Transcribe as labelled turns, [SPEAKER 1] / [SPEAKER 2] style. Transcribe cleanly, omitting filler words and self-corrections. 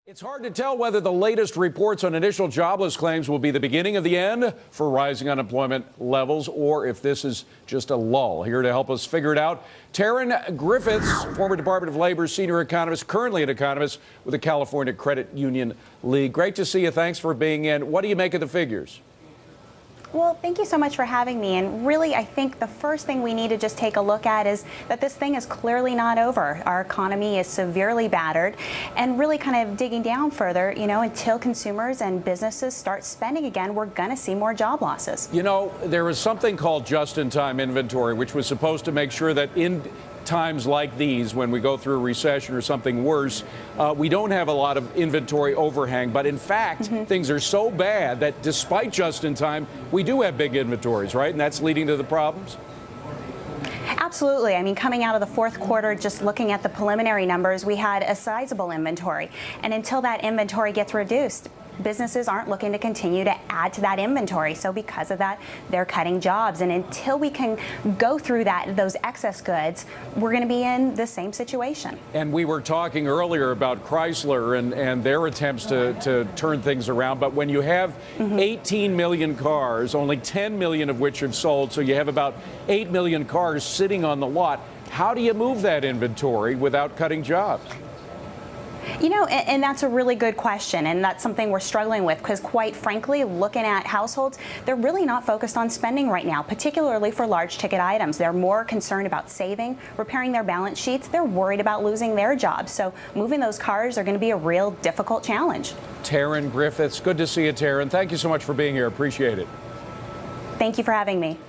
[SPEAKER 1] It's hard to tell whether the latest reports on initial jobless claims will be the beginning of the end for rising unemployment levels, or if this is just a lull. Here to help us figure it out, Terrin Griffiths, former Department of Labor senior economist, currently an economist with the California Credit Union League. Great to see you. Thanks for being in. What do you make of the figures?
[SPEAKER 2] Well, thank you so much for having me. And really, I think the first thing we need to just take a look at is that this thing is clearly not over. Our economy is severely battered, and really kind of digging down further, until consumers and businesses start spending again, we're going to see more job losses.
[SPEAKER 1] There was something called just-in-time inventory, which was supposed to make sure that in times like these, when we go through a recession or something worse, we don't have a lot of inventory overhang. But in fact, things are so bad that despite just in time, we do have big inventories, right? And that's leading to the problems.
[SPEAKER 2] Absolutely. I mean, coming out of the fourth quarter, just looking at the preliminary numbers, we had a sizable inventory. And until that inventory gets reduced, businesses aren't looking to continue to add to that inventory. So because of that, they're cutting jobs. And until we can go through those excess goods, we're going to be in the same situation.
[SPEAKER 1] And we were talking earlier about Chrysler and their attempts to turn things around. But when you have 18 million cars, only 10 million of which have sold, so you have about 8 million cars sitting on the lot, how do you move that inventory without cutting jobs?
[SPEAKER 2] And that's a really good question, and that's something we're struggling with because, quite frankly, looking at households, they're really not focused on spending right now, particularly for large ticket items. They're more concerned about saving, repairing their balance sheets. They're worried about losing their jobs. So moving those cars are going to be a real difficult challenge.
[SPEAKER 1] Terrin Griffiths, good to see you, Terrin. Thank you so much for being here. Appreciate it.
[SPEAKER 2] Thank you for having me.